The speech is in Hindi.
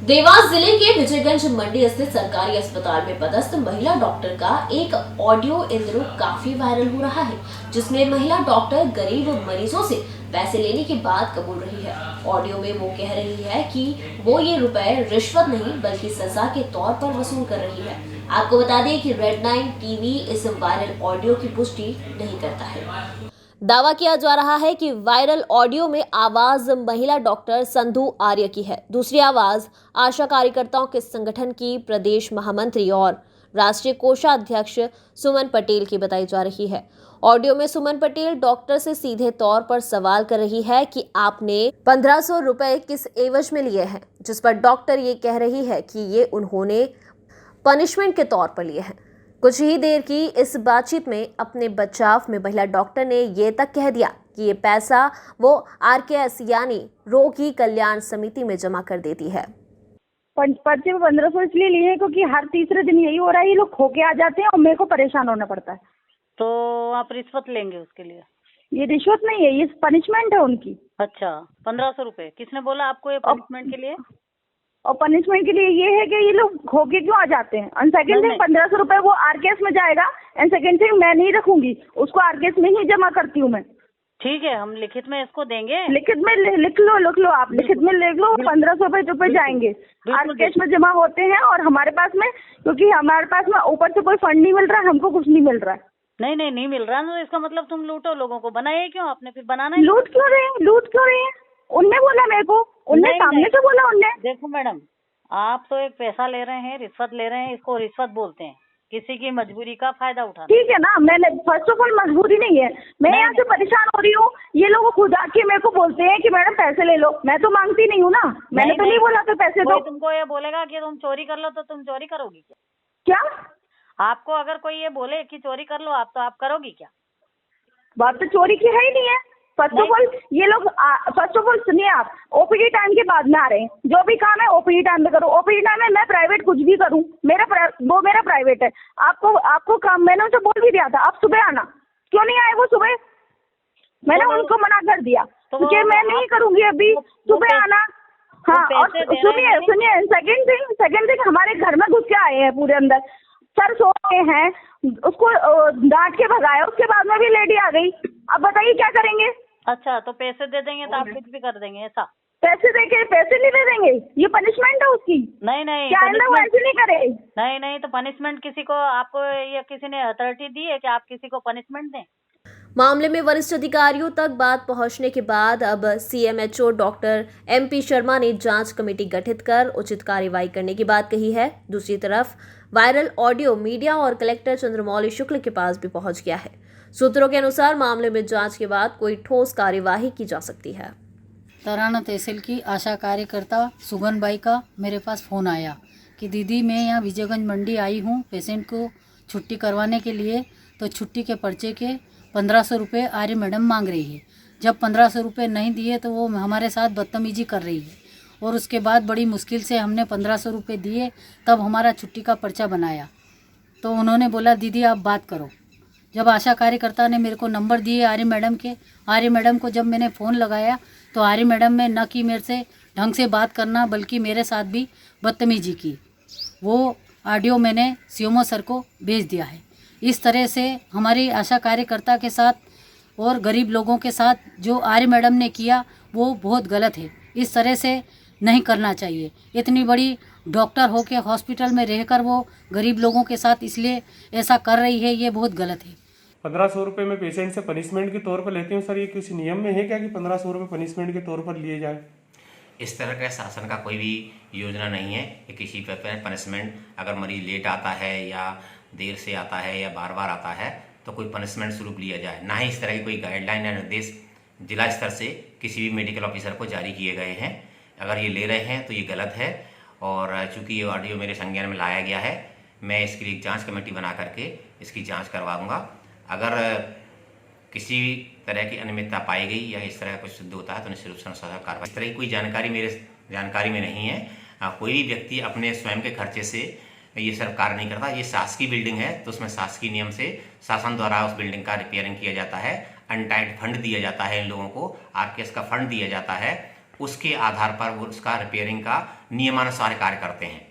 देवास जिले के विजयगंज मंडी स्थित सरकारी अस्पताल में पदस्थ महिला डॉक्टर का एक ऑडियो इन दिनों काफी वायरल हो रहा है, जिसमें महिला डॉक्टर गरीब मरीजों से पैसे लेने की बात कबूल रही है। ऑडियो में वो कह रही है कि वो ये रुपए रिश्वत नहीं बल्कि सजा के तौर पर वसूल कर रही है। आपको बता दें कि रेड 9 टीवी इस वायरल ऑडियो की पुष्टि नहीं करता है। दावा किया जा रहा है कि वायरल ऑडियो में आवाज महिला डॉक्टर संधू आर्य की है, दूसरी आवाज आशा कार्यकर्ताओं के संगठन की प्रदेश महामंत्री और राष्ट्रीय कोषाध्यक्ष सुमन पटेल की बताई जा रही है। ऑडियो में सुमन पटेल डॉक्टर से सीधे तौर पर सवाल कर रही है कि आपने 1500 रुपए किस एवज में लिए हैं, जिस पर डॉक्टर ये कह रही है कि ये उन्होंने पनिशमेंट के तौर पर लिए हैं। कुछ ही देर की इस बातचीत में अपने बचाव में महिला डॉक्टर ने ये तक कह दिया कि ये पैसा वो RKS यानी रोगी कल्याण समिति में जमा कर देती है। पर्चे में 1500 इसलिए लिए हैं क्योंकि हर तीसरे दिन यही हो रहा है, ये लोग खो के आ जाते हैं और मेरे को परेशान होना पड़ता है। तो आप रिश्वत लेंगे उसके लिए? ये रिश्वत नहीं है, ये पनिशमेंट है उनकी। अच्छा, 1500 रुपए किसने बोला आपको ये पनिशमेंट के लिए? और पनिशमेंट के लिए ये है कि ये लोग खो के क्यों आ जाते हैं। एंड सेकंड थिंग 1500 रुपए वो RKS में जाएगा, एंड सेकंड थिंग मैं नहीं रखूंगी उसको, RKS में ही जमा करती हूँ मैं। ठीक है, हम लिखित में इसको देंगे। लिखित में लिख लो आप, लिखित में लिख लो। 1500 रुपए जाएंगे, RKS में जमा होते हैं और हमारे पास में, क्योंकि हमारे पास में ऊपर से कोई फंड नहीं मिल रहा है, हमको कुछ नहीं मिल रहा है। नहीं मिल रहा ना, तो इसका मतलब तुम लूटो लोगों को। बनाए क्यों आपने? फिर बनाना है। लूट क्यों रहे हैं? उनने बोला मेरे को, उनने सामने से बोला। उनने देखो मैडम, आप तो एक पैसा ले रहे हैं, रिश्वत ले रहे हैं, इसको रिश्वत बोलते हैं, किसी की मजबूरी का फायदा उठाना। ठीक है ना, मैंने फर्स्ट ऑफ ऑल मजबूरी नहीं है, मैं यहाँ से परेशान हो रही हूँ। ये लोग खुद आके मेरे को बोलते हैं कि मैडम पैसे ले लो, मैं तो मांगती नहीं हूँ ना, मैंने तो नहीं बोला था पैसे दो। तुमको ये बोलेगा कि तुम चोरी कर लो तो तुम चोरी करोगी क्या? आपको अगर कोई ये बोले कि चोरी कर लो आप, तो आप करोगी क्या? बात तो चोरी की है ही नहीं है। फर्स्ट ऑफ ऑल ये लोग, फर्स्ट ऑफ ऑल सुनिए आप, OPD टाइम के बाद में आ रहे हैं। जो भी काम है OPD टाइम में करो। OPD टाइम में मैं प्राइवेट कुछ भी करूं, वो मेरा प्राइवेट है। आपको काम मैंने उनसे बोल भी दिया था, आप सुबह आना। क्यों नहीं आए वो सुबह? मैंने उनको मना कर दिया क्योंकि मैं नहीं करूंगी अभी, सुबह आना। हाँ, और सुनिए सेकेंड थिंग हमारे घर में घुस के आए हैं पूरे अंदर। सर सो गए हैं, उसको डांट के भगाया, उसके बाद में भी लेडी आ गई। अब बताइए क्या करेंगे? अच्छा, तो पैसे दे देंगे तो आप कुछ भी कर देंगे ऐसा? पैसे नहीं दे देंगे, ये पनिशमेंट है उसकी। नहीं क्या वो ऐसे नहीं करे? नहीं, तो पनिशमेंट किसी को, आपको या किसी ने अथॉरिटी दी है कि आप किसी को पनिशमेंट दें? मामले में वरिष्ठ अधिकारियों तक बात पहुंचने के बाद अब CMHO डॉक्टर MP शर्मा ने जांच कमेटी गठित कर उचित कार्रवाई करने की बात कही है। दूसरी तरफ वायरल ऑडियो मीडिया और कलेक्टर चंद्रमौली शुक्ल के पास भी पहुंच गया है। सूत्रों के अनुसार मामले में जांच के बाद कोई ठोस कार्यवाही की जा सकती है। तराना तहसील की आशा कार्यकर्ता सुगन बाई का मेरे पास फ़ोन आया कि दीदी मैं यहाँ विजयगंज मंडी आई हूँ पेशेंट को छुट्टी करवाने के लिए, तो छुट्टी के पर्चे के 1500 रुपये आर्य मैडम मांग रही है। जब 1500 रुपये नहीं दिए तो वो हमारे साथ बदतमीजी कर रही है, और उसके बाद बड़ी मुश्किल से हमने 1500 रुपये दिए, तब हमारा छुट्टी का पर्चा बनाया। तो उन्होंने बोला दीदी आप बात करो। जब आशा कार्यकर्ता ने मेरे को नंबर दिए आर्य मैडम के, आर्य मैडम को जब मैंने फ़ोन लगाया तो आर्य मैडम ने न कि मेरे से ढंग से बात करना बल्कि मेरे साथ भी बदतमीजी की। वो ऑडियो मैंने CMO सर को भेज दिया है। इस तरह से हमारी आशा कार्यकर्ता के साथ और गरीब लोगों के साथ जो आर्य मैडम ने किया वो बहुत गलत है। इस तरह से नहीं करना चाहिए। इतनी बड़ी डॉक्टर हो के हॉस्पिटल में रहकर वो गरीब लोगों के साथ इसलिए ऐसा कर रही है, ये बहुत गलत है। 1500 रुपये में पेशेंट से पनिशमेंट के तौर पर लेती हूँ सर, ये किसी नियम में है क्या कि 1500 रुपये पनिशमेंट के तौर पर लिए जाए? इस तरह का शासन का कोई भी योजना नहीं है कि किसी पर पनिशमेंट, अगर मरीज लेट आता है या देर से आता है या बार बार आता है तो कोई पनिशमेंट स्वरूप लिया जाए। ना ही इस तरह की कोई गाइडलाइन या निर्देश जिला स्तर से किसी भी मेडिकल ऑफिसर को जारी किए गए हैं। अगर ये ले रहे हैं तो ये गलत है, और चूँकि ये ऑडियो मेरे संज्ञान में लाया गया है, मैं इसके लिए जांच कमेटी बना करके इसकी जांच करवाऊंगा। अगर किसी तरह की अनियमितता पाई गई या इस तरह का कुछ सिद्ध होता है तो निश्चित रूप से अनुशासन कार्रवाई। इस तरह की कोई जानकारी मेरे जानकारी में नहीं है। कोई भी व्यक्ति अपने स्वयं के खर्चे से ये सब कार्य नहीं करता। ये शासकीय बिल्डिंग है तो उसमें शासकीय नियम से शासन द्वारा उस बिल्डिंग का रिपेयरिंग किया जाता है, अनटाइड फंड दिया जाता है, इन लोगों को RKS का फंड दिया जाता है, उसके आधार पर वो उसका रिपेयरिंग का नियमानुसार कार्य करते हैं।